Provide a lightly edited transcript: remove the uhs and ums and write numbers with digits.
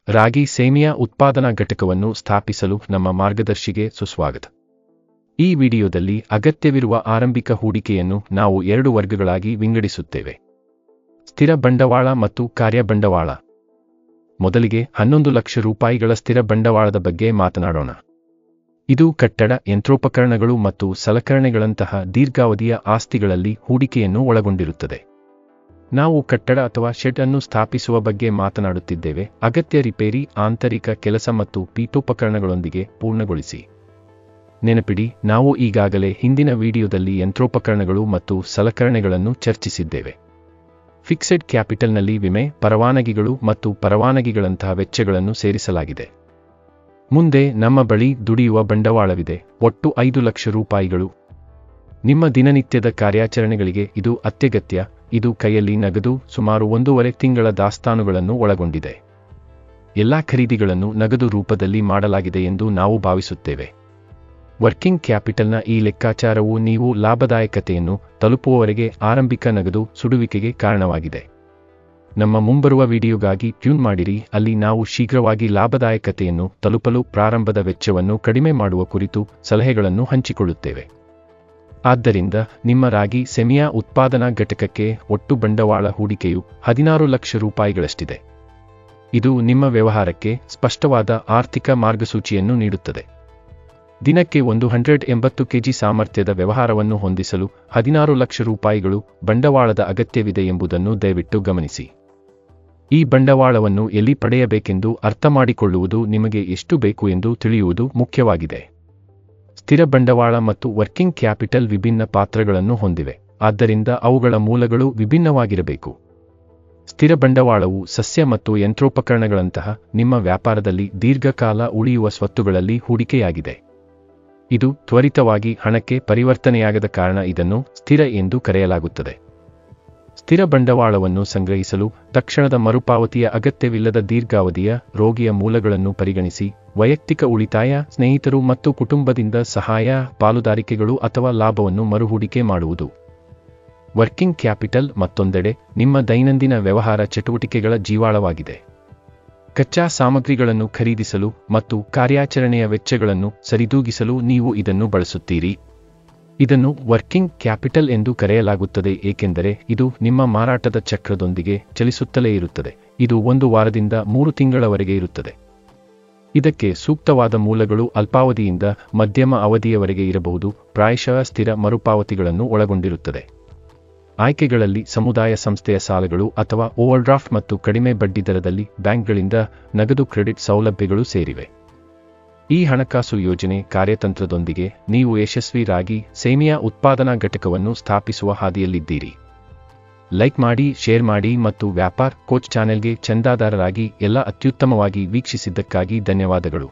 ರಾಗಿ ಸೇಮಿಯಾ ಉತ್ಪಾದನಾ ಘಟಕವನ್ನು ಸ್ಥಾಪಿಸಲು ನಮ್ಮ ಮಾರ್ಗದರ್ಶಿಗೆ ಸುಸ್ವಾಗತ. ಈ ವಿಡಿಯೋದಲ್ಲಿ ಅಗತ್ಯವಿರುವ ಆರಂಭಿಕ ಹೂಡಿಕೆಯನ್ನು ನಾವು 2 ವರ್ಗಗಳಾಗಿ ವಿಂಗಡಿಸುತ್ತೇವೆ: ಸ್ಥಿರ ಬಂಡವಾಳ ಮತ್ತು ಕಾರ್ಯ ಬಂಡವಾಳ. ಮೊದಲಿಗೆ 11 ಲಕ್ಷ ರೂಪಾಯಿಗಳ ಸ್ಥಿರ ಬಂಡವಾಳದ ಬಗ್ಗೆ ಮಾತನಾಡೋಣ. ಇದು ಕಟ್ಟಡ, ಯಂತ್ರೋಪಕರಣಗಳು ಮತ್ತು ಸಲಕರಣೆಗಳಂತಹ ದೀರ್ಘಾವಧಿಯ ಆಸ್ತಿಗಳಲ್ಲಿ ಹೂಡಿಕೆಯನ್ನು ಒಳಗೊಂಡಿರುತ್ತದೆ. ನಾವು ಕಟ್ಟಡ ಅಥವಾ ಶೆಡ್ ಅನ್ನು ಸ್ಥಾಪಿಸುವ ಬಗ್ಗೆ ಮಾತನಾಡುತ್ತಿದ್ದೇವೆ. ಅಗತ್ಯ ರಿಪೇರಿ, ಆಂತರಿಕ ಕೆಲಸ ಮತ್ತು ಪೀಠೋಪಕರಣಗಳೊಂದಿಗೆ ಪೂರ್ಣಗೊಳಿಸಿ. ನೆನಪಿಡಿ, ನಾವು ಈಗಾಗಲೇ ಹಿಂದಿನ ವಿಡಿಯೋದಲ್ಲಿ ಯಂತ್ರೋಪಕರಣಗಳು ಮತ್ತು ಸಲಕರಣೆಗಳನ್ನು ಚರ್ಚಿಸಿದ್ದೇವೆ. ಫಿಕ್ಸೆಡ್ ಕ್ಯಾಪಿಟಲ್ನಲ್ಲಿ ವಿಮೆ, ಪರವಾನಗಿಗಳು ಮತ್ತು ಪರವಾನಗಿಗಳಂತಹ ವೆಚ್ಚಗಳನ್ನು ಸೇರಿಸಲಾಗಿದೆ. ಮುಂದೆ ನಮ್ಮ ಬಳಿ ದುಡಿಯುವ ಬಂಡವಾಳವಿದೆ, ಒಟ್ಟು 5 ಲಕ್ಷ ರೂಪಾಯಿಗಳು. ನಿಮ್ಮ ದಿನನಿತ್ಯದ ಕಾರ್ಯಾಚರಣೆಗಳಿಗೆ ಇದು ಅತ್ಯಗತ್ಯ. ಇದು ಕೈಯಲ್ಲಿ ನಗದು, ಸುಮಾರು 1.5 ತಿಂಗಳ ದಾಸ್ತಾನುಗಳನ್ನು ಒಳಗೊಂಡಿದೆ. ಎಲ್ಲಾ ಖರೀದಿಗಳನ್ನು ನಗದು ರೂಪದಲ್ಲಿ ಮಾಡಲಾಗಿದೆ ಎಂದು ನಾವು ಭಾವಿಸುತ್ತೇವೆ. ವರ್ಕಿಂಗ್ ಕ್ಯಾಪಿಟಲ್ನ ಈ ಲೆಕ್ಕಾಚಾರವು ನೀವು ಲಾಭದಾಯಕತೆಯನ್ನು ತಲುಪುವವರೆಗೆ ಆರಂಭಿಕ ನಗದು ಸುಡುವಿಕೆಗೆ ಕಾರಣವಾಗಿದೆ. ನಮ್ಮ ಮುಂಬರುವ ವಿಡಿಯೋಗಾಗಿ ಟ್ಯೂನ್ ಮಾಡಿರಿ, ಅಲ್ಲಿ ನಾವು ಶೀಘ್ರವಾಗಿ ಲಾಭದಾಯಕತೆಯನ್ನು ತಲುಪಲು ಪ್ರಾರಂಭದ ವೆಚ್ಚವನ್ನು ಕಡಿಮೆ ಮಾಡುವ ಕುರಿತು ಸಲಹೆಗಳನ್ನು ಹಂಚಿಕೊಳ್ಳುತ್ತೇವೆ. ಆದ್ದರಿಂದ ನಿಮ್ಮ ರಾಗಿ ಸೆಮಿಯಾ ಉತ್ಪಾದನಾ ಘಟಕಕ್ಕೆ ಒಟ್ಟು ಬಂಡವಾಳ ಹೂಡಿಕೆಯು 16 ಲಕ್ಷ ರೂಪಾಯಿಗಳಷ್ಟಿದೆ. ಇದು ನಿಮ್ಮ ವ್ಯವಹಾರಕ್ಕೆ ಸ್ಪಷ್ಟವಾದ ಆರ್ಥಿಕ ಮಾರ್ಗಸೂಚಿಯನ್ನು ನೀಡುತ್ತದೆ. ದಿನಕ್ಕೆ 180 ಕೆಜಿ ಸಾಮರ್ಥ್ಯದ ವ್ಯವಹಾರವನ್ನು ಹೊಂದಿಸಲು 16 ಲಕ್ಷ ರೂಪಾಯಿಗಳು ಬಂಡವಾಳದ ಅಗತ್ಯವಿದೆ ಎಂಬುದನ್ನು ದಯವಿಟ್ಟು ಗಮನಿಸಿ. ಈ ಬಂಡವಾಳವನ್ನು ಎಲ್ಲಿ ಪಡೆಯಬೇಕೆಂದು ಅರ್ಥಮಾಡಿಕೊಳ್ಳುವುದು ನಿಮಗೆ ಎಷ್ಟು ಬೇಕು ಎಂದು ತಿಳಿಯುವುದು ಮುಖ್ಯವಾಗಿದೆ. ಸ್ಥಿರ ಬಂಡವಾಳ ಮತ್ತು ವರ್ಕಿಂಗ್ ಕ್ಯಾಪಿಟಲ್ ವಿಭಿನ್ನ ಪಾತ್ರಗಳನ್ನು ಹೊಂದಿವೆ, ಆದ್ದರಿಂದ ಅವುಗಳ ಮೂಲಗಳು ವಿಭಿನ್ನವಾಗಿರಬೇಕು. ಸ್ಥಿರ ಬಂಡವಾಳವು ಸಸ್ಯ ಮತ್ತು ಯಂತ್ರೋಪಕರಣಗಳಂತಹ ನಿಮ್ಮ ವ್ಯಾಪಾರದಲ್ಲಿ ದೀರ್ಘಕಾಲ ಉಳಿಯುವ ಸ್ವತ್ತುಗಳಲ್ಲಿ ಹೂಡಿಕೆಯಾಗಿದೆ. ಇದು ತ್ವರಿತವಾಗಿ ಹಣಕ್ಕೆ ಪರಿವರ್ತನೆಯಾಗದ ಕಾರಣ ಇದನ್ನು ಸ್ಥಿರ ಎಂದು ಕರೆಯಲಾಗುತ್ತದೆ. ಸ್ಥಿರ ಬಂಡವಾಳವನ್ನು ಸಂಗ್ರಹಿಸಲು ತಕ್ಷಣದ ಮರುಪಾವತಿಯ ಅಗತ್ಯವಿಲ್ಲದ ದೀರ್ಘಾವಧಿಯ ರೋಗಿಯ ಮೂಲಗಳನ್ನು ಪರಿಗಣಿಸಿ. ವೈಯಕ್ತಿಕ ಉಳಿತಾಯ, ಸ್ನೇಹಿತರು ಮತ್ತು ಕುಟುಂಬದಿಂದ ಸಹಾಯ, ಪಾಲುದಾರಿಕೆಗಳು ಅಥವಾ ಲಾಭವನ್ನು ಮರುಹೂಡಿಕೆ ಮಾಡುವುದು. ವರ್ಕಿಂಗ್ ಕ್ಯಾಪಿಟಲ್ ಮತ್ತೊಂದೆಡೆ ನಿಮ್ಮ ದೈನಂದಿನ ವ್ಯವಹಾರ ಚಟುವಟಿಕೆಗಳ ಜೀವಾಳವಾಗಿದೆ. ಕಚ್ಚಾ ಸಾಮಗ್ರಿಗಳನ್ನು ಖರೀದಿಸಲು ಮತ್ತು ಕಾರ್ಯಾಚರಣೆಯ ವೆಚ್ಚಗಳನ್ನು ಸರಿದೂಗಿಸಲು ನೀವು ಇದನ್ನು ಬಳಸುತ್ತೀರಿ. ಇದನ್ನು ವರ್ಕಿಂಗ್ ಕ್ಯಾಪಿಟಲ್ ಎಂದು ಕರೆಯಲಾಗುತ್ತದೆ ಏಕೆಂದರೆ ಇದು ನಿಮ್ಮ ಮಾರಾಟದ ಚಕ್ರದೊಂದಿಗೆ ಚಲಿಸುತ್ತಲೇ ಇರುತ್ತದೆ. ಇದು 1 ವಾರದಿಂದ 3 ತಿಂಗಳವರೆಗೆ ಇರುತ್ತದೆ. ಇದಕ್ಕೆ ಸೂಕ್ತವಾದ ಮೂಲಗಳು ಅಲ್ಪಾವಧಿಯಿಂದ ಮಧ್ಯಮ ಅವಧಿಯವರೆಗೆ ಇರಬಹುದು, ಪ್ರಾಯಶಃ ಸ್ಥಿರ ಮರುಪಾವತಿಗಳನ್ನು ಒಳಗೊಂಡಿರುತ್ತದೆ. ಆಯ್ಕೆಗಳಲ್ಲಿ ಸಮುದಾಯ ಸಂಸ್ಥೆಯ ಸಾಲಗಳು ಅಥವಾ ಓವರ್ಡ್ರಾಫ್ಟ್ ಮತ್ತು ಕಡಿಮೆ ಬಡ್ಡಿದರದಲ್ಲಿ ಬ್ಯಾಂಕ್ಗಳಿಂದ ನಗದು ಕ್ರೆಡಿಟ್ ಸೌಲಭ್ಯಗಳು ಸೇರಿವೆ. ಈ ಹಣಕಾಸು ಯೋಜನೆ ಕಾರ್ಯತಂತ್ರದೊಂದಿಗೆ ನೀವು ಯಶಸ್ವಿ ರಾಗಿ ಸೇಮಿಯಾ ಉತ್ಪಾದನಾ ಘಟಕವನ್ನು ಸ್ಥಾಪಿಸುವ ಹಾದಿಯಲ್ಲಿದ್ದೀರಿ. ಲೈಕ್ ಮಾಡಿ, ಶೇರ್ ಮಾಡಿ ಮತ್ತು ವ್ಯಾಪಾರ್ ಕೋಚ್ ಚಾನೆಲ್ಗೆ ಚಂದಾದಾರರಾಗಿ ಎಲ್ಲ ಅತ್ಯುತ್ತಮವಾಗಿ ವೀಕ್ಷಿಸಿದ್ದಕ್ಕಾಗಿ ಧನ್ಯವಾದಗಳು.